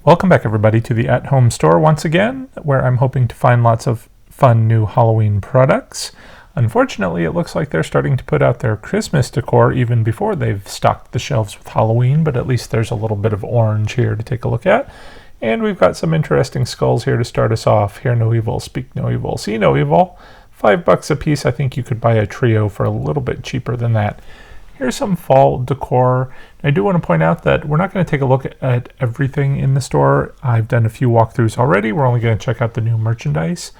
Welcome back everybody to the at-home store once again, where I'm hoping to find lots of fun new Halloween products. Unfortunately, it looks like they're starting to put out their Christmas decor even before they've stocked the shelves with Halloween, but at least there's a little bit of orange here to take a look at. And we've got some interesting skulls here to start us off. Hear no evil, speak no evil, see no evil. $5 a piece. I think you could buy a trio for a little bit cheaper than that. Here's some fall decor. I do want to point out that we're not going to take a look at everything in the store. I've done a few walkthroughs already. We're only going to check out the new merchandise.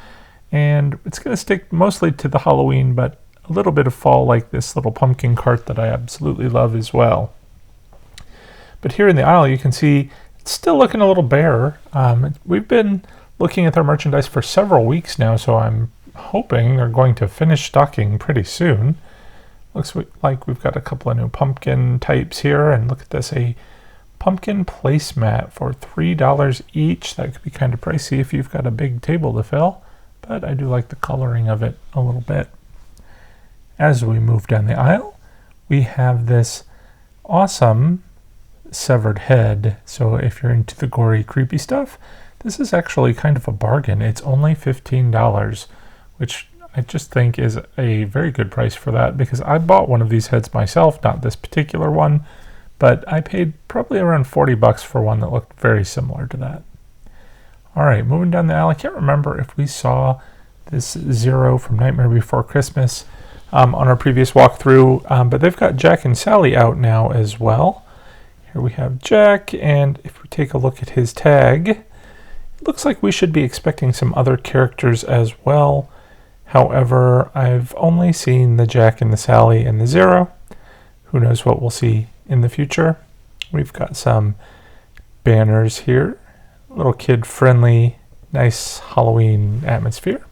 And it's going to stick mostly to the Halloween, but a little bit of fall, like this little pumpkin cart that I absolutely love as well. But here in the aisle, you can see it's still looking a little bare. We've been looking at their merchandise for several weeks now, so I'm hoping they're going to finish stocking pretty soon. Looks like we've got a couple of new pumpkin types here, and look at this, a pumpkin placemat for $3 each. That could be kind of pricey if you've got a big table to fill, but I do like the coloring of it a little bit. As we move down the aisle, we have this awesome severed head. So if you're into the gory, creepy stuff, this is actually kind of a bargain. It's only $15, which I just think is a very good price for that, because I bought one of these heads myself, not this particular one, but I paid probably around $40 for one that looked very similar to that. All right, moving down the aisle, I can't remember if we saw this Zero from Nightmare Before Christmas on our previous walkthrough, but they've got Jack and Sally out now as well. Here we have Jack, and if we take a look at his tag, it looks like we should be expecting some other characters as well. However, I've only seen the Jack and the Sally and the Zero. Who knows what we'll see in the future. We've got some banners here. A little kid-friendly, nice Halloween atmosphere.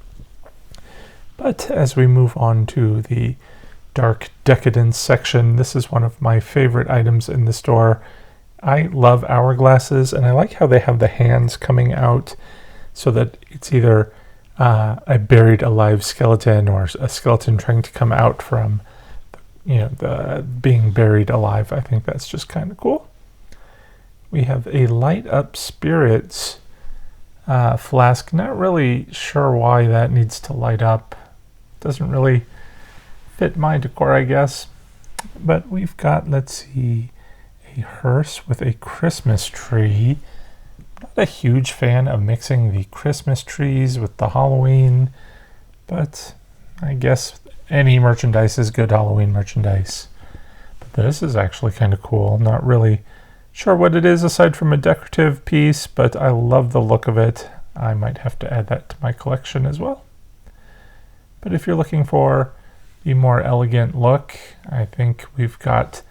But as we move on to the dark decadence section, this is one of my favorite items in the store. I love hourglasses, and I like how they have the hands coming out so that it's either a buried alive skeleton or a skeleton trying to come out from, the being buried alive. I think that's just kind of cool. We have a light up spirits flask. Not really sure why that needs to light up. Doesn't really fit my decor, I guess. But we've got, let's see, a hearse with a Christmas tree. Not a huge fan of mixing the Christmas trees with the Halloween, but I guess any merchandise is good Halloween merchandise. But this is actually kind of cool. Not really sure what it is aside from a decorative piece, but I love the look of it. I might have to add that to my collection as well. But if you're looking for the more elegant look, I think we've got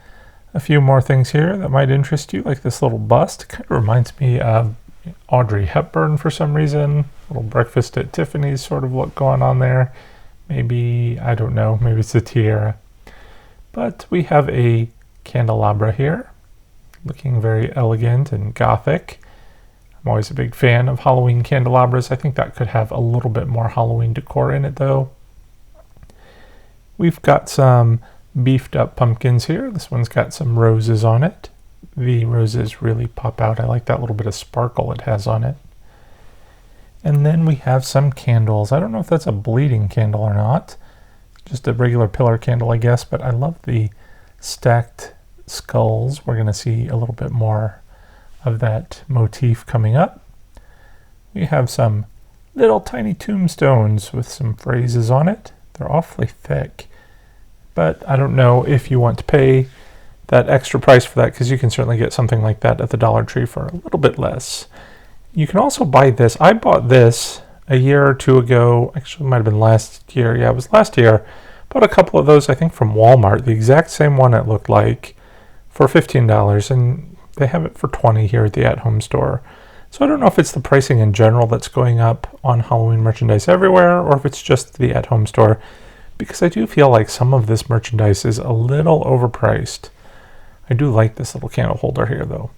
a few more things here that might interest you, like this little bust. It kind of reminds me of Audrey Hepburn for some reason. A little Breakfast at Tiffany's sort of look going on there. Maybe, I don't know, maybe it's a tiara. But we have a candelabra here, looking very elegant and gothic. I'm always a big fan of Halloween candelabras. I think that could have a little bit more Halloween decor in it though. We've got some beefed up pumpkins here. This one's got some roses on it. The roses really pop out. I like that little bit of sparkle it has on it. And then we have some candles. I don't know if that's a bleeding candle or not. Just a regular pillar candle, I guess, but I love the stacked skulls. We're going to see a little bit more of that motif coming up. We have some little tiny tombstones with some phrases on it. They're awfully thick. But I don't know if you want to pay that extra price for that, because you can certainly get something like that at the Dollar Tree for a little bit less. You can also buy this. I bought this a year or two ago. Actually, it might have been last year. Yeah, it was last year. Bought a couple of those, I think, from Walmart. The exact same one it looked like for $15, and they have it for $20 here at the at-home store. So I don't know if it's the pricing in general that's going up on Halloween merchandise everywhere, or if it's just the at-home store, because I do feel like some of this merchandise is a little overpriced. I do like this little candle holder here, though.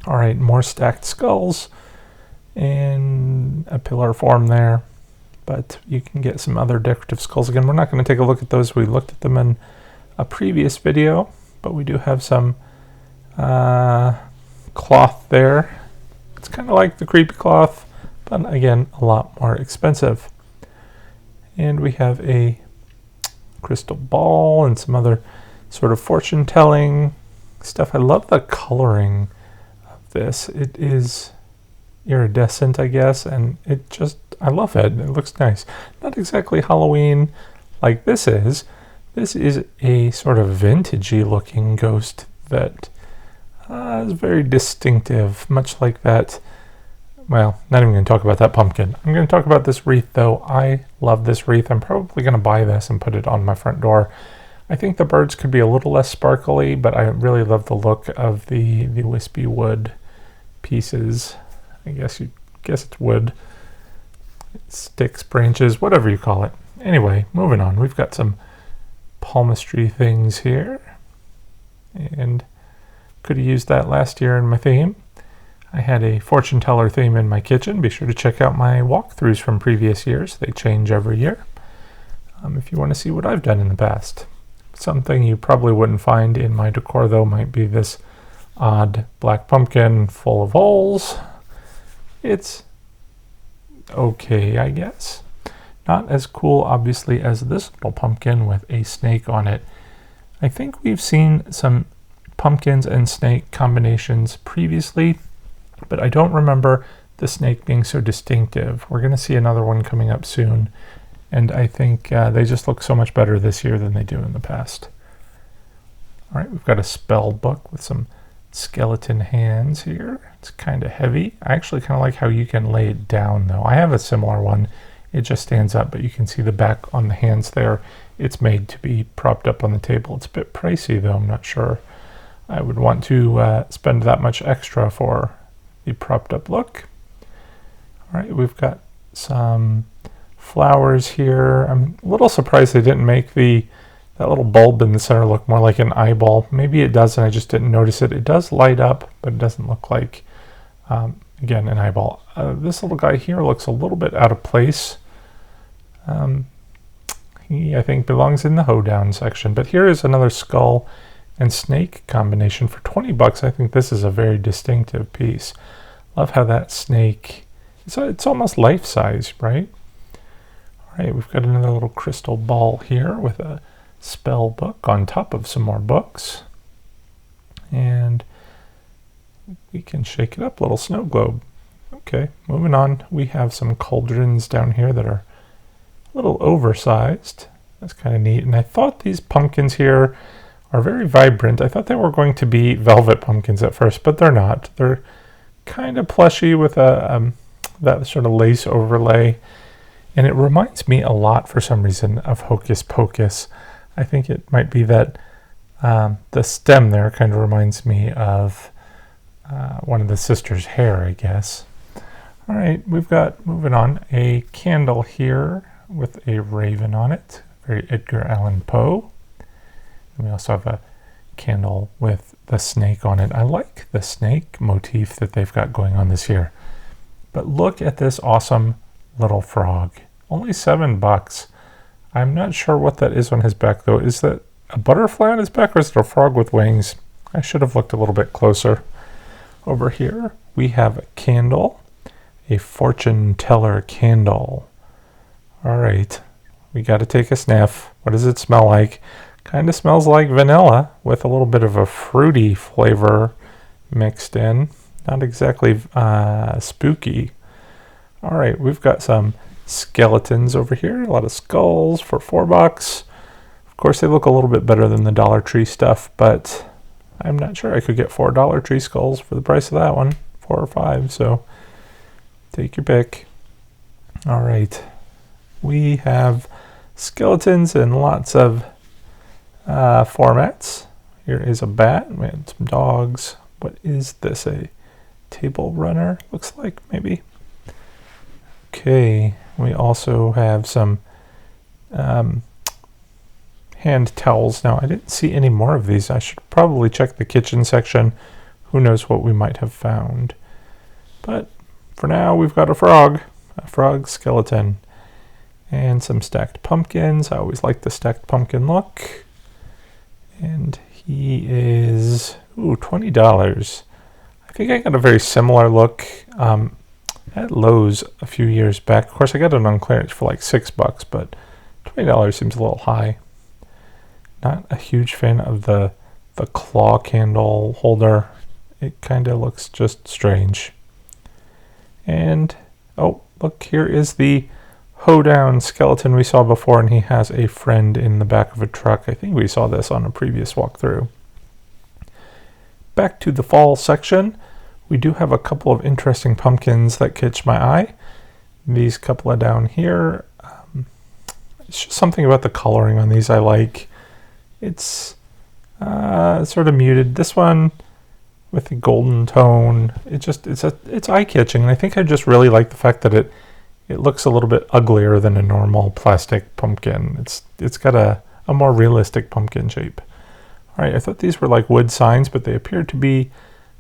All right, more stacked skulls in a pillar form there. But you can get some other decorative skulls. Again, we're not going to take a look at those. We looked at them in a previous video, but we do have some cloth there It's kind of like the creepy cloth, but again, a lot more expensive. And we have a crystal ball and some other sort of fortune telling stuff. I love the coloring of this. It is iridescent, I guess, and I love it. It looks nice. Not exactly Halloween like this is. This is a sort of vintagey looking ghost that is very distinctive, much like that. Well, not even going to talk about that pumpkin. I'm going to talk about this wreath, though. I love this wreath. I'm probably going to buy this and put it on my front door. I think the birds could be a little less sparkly, but I really love the look of the wispy wood pieces. I guess it's wood. Sticks, branches, whatever you call it. Anyway, moving on. We've got some palmistry things here. And could have used that last year in my theme. I had a fortune teller theme in my kitchen. Be sure to check out my walkthroughs from previous years. They change every year. If you want to see what I've done in the past. Something you probably wouldn't find in my decor, though, might be this odd black pumpkin full of holes. It's okay, I guess. Not as cool, obviously, as this little pumpkin with a snake on it. I think we've seen some pumpkins and snake combinations previously, but I don't remember the snake being so distinctive. We're going to see another one coming up soon, and I think they just look so much better this year than they do in the past. All right, we've got a spell book with some skeleton hands here. It's kind of heavy. I actually kind of like how you can lay it down, though. I have a similar one. It just stands up, but you can see the back on the hands there. It's made to be propped up on the table. It's a bit pricey, though. I'm not sure I would want to spend that much extra for the propped up look. All right, we've got some flowers here. I'm a little surprised they didn't make that little bulb in the center look more like an eyeball. Maybe it does, and I just didn't notice it. It does light up, but it doesn't look like, again, an eyeball. This little guy here looks a little bit out of place. He, I think, belongs in the hoedown section. But here is another skull and snake combination for 20 bucks. I think this is a very distinctive piece. Love how that snake, it's almost life-size, right? All right, we've got another little crystal ball here with a spell book on top of some more books. And we can shake it up, little snow globe. Okay, moving on. We have some cauldrons down here that are a little oversized. That's kind of neat. And I thought these pumpkins here are very vibrant. I thought they were going to be velvet pumpkins at first, but they're not. They're kind of plushy with that sort of lace overlay. And it reminds me a lot, for some reason, of Hocus Pocus. I think it might be that the stem there kind of reminds me of one of the sisters' hair, I guess. All right, we've got, moving on, a candle here with a raven on it. Very Edgar Allan Poe. And we also have a candle with the snake on it. I like the snake motif that they've got going on this year. But look at this awesome little frog. Only $7. I'm not sure what that is on his back, though. Is that a butterfly on his back, or is it a frog with wings? I should have looked a little bit closer. Over here, we have a candle, a fortune teller candle. All right, we got to take a sniff. What does it smell like? Kind of smells like vanilla with a little bit of a fruity flavor mixed in. Not exactly spooky. All right, we've got some skeletons over here. A lot of skulls for $4. Of course, they look a little bit better than the Dollar Tree stuff, but I'm not sure I could get 4 Dollar Tree skulls for the price of that one, 4 or 5. So take your pick. All right, we have skeletons in lots of formats. Here is a bat. We had some dogs. What is this? A table runner? Looks like maybe. Okay. We also have some hand towels. Now, I didn't see any more of these. I should probably check the kitchen section. Who knows what we might have found. But for now, we've got a frog skeleton, and some stacked pumpkins. I always like the stacked pumpkin look. And he is, $20. I think I got a very similar look at Lowe's a few years back. Of course, I got it on clearance for like $6, but $20 seems a little high. Not a huge fan of the claw candle holder. It kind of looks just strange. And, oh, look, here is the hoedown skeleton we saw before, and he has a friend in the back of a truck. I think we saw this on a previous walkthrough. Back to the fall section, we do have a couple of interesting pumpkins that catch my eye. These couple of down here, it's just something about the coloring on these I like. It's sort of muted. This one with the golden tone, it's eye-catching, and I think I just really like the fact that it looks a little bit uglier than a normal plastic pumpkin. It's got a more realistic pumpkin shape. All right, I thought these were like wood signs, but they appear to be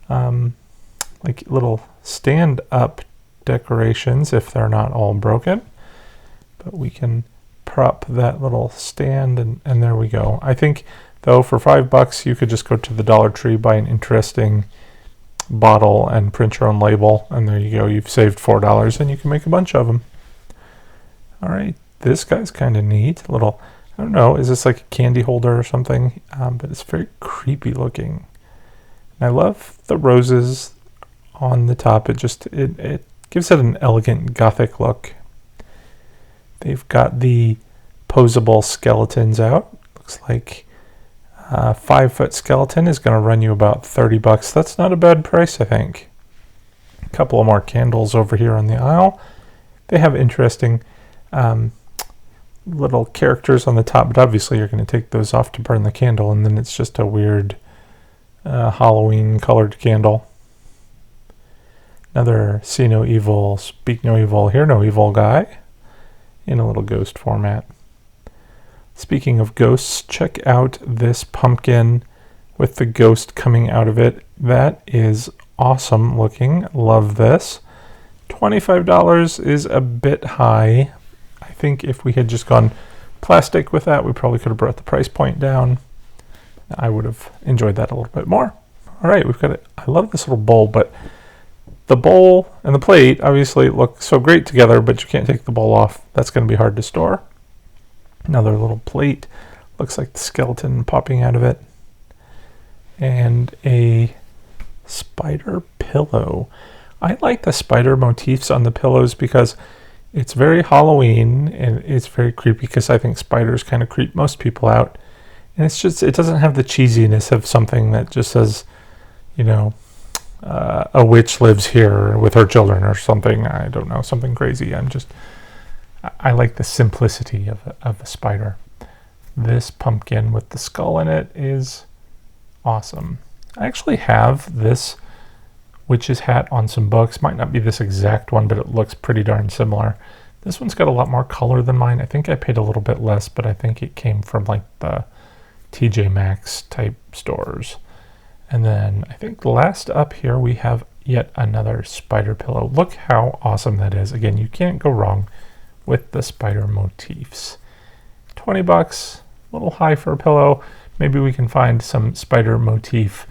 like little stand-up decorations if they're not all broken. But we can prop that little stand, and there we go. I think, though, for $5 you could just go to the Dollar Tree, buy an interesting bottle, and print your own label, and there you go. You've saved $4, and you can make a bunch of them. All right, this guy's kind of neat. A little, I don't know, is this like a candy holder or something? But it's very creepy looking. And I love the roses on the top. It gives it an elegant gothic look. They've got the posable skeletons out. Looks like a 5-foot skeleton is going to run you about $30. That's not a bad price, I think. A couple of more candles over here on the aisle. They have interesting little characters on the top, but obviously you're going to take those off to burn the candle, and then it's just a weird Halloween colored candle. Another see no evil, speak no evil, hear no evil guy in a little ghost format. Speaking of ghosts, check out this pumpkin with the ghost coming out of it. That is awesome looking. Love this. $25 is a bit high. I think if we had just gone plastic with that, we probably could have brought the price point down. I would have enjoyed that a little bit more. All right, we've got it. I love this little bowl, but the bowl and the plate obviously look so great together, but you can't take the bowl off. That's going to be hard to store. Another little plate. Looks like the skeleton popping out of it. And a spider pillow. I like the spider motifs on the pillows because it's very Halloween, and it's very creepy because I think spiders kind of creep most people out. And it's just, it doesn't have the cheesiness of something that just says, you know, a witch lives here with her children or something. I don't know, something crazy. I like the simplicity of a spider. This pumpkin with the skull in it is awesome. I actually have this witch's hat on some books. Might not be this exact one, but it looks pretty darn similar. This one's got a lot more color than mine. I think I paid a little bit less, but I think it came from like the TJ Maxx type stores. And then I think last up here we have yet another spider pillow. Look how awesome that is. Again, you can't go wrong with the spider motifs. $20, a little high for a pillow. Maybe we can find some spider motif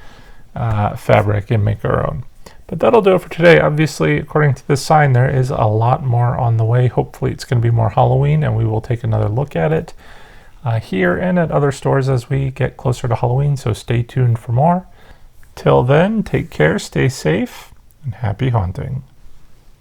fabric and make our own. But that'll do it for today. Obviously, according to this sign, there is a lot more on the way. Hopefully it's going to be more Halloween, and we will take another look at it here and at other stores as we get closer to Halloween, so stay tuned for more. Till then, take care, stay safe, and happy haunting.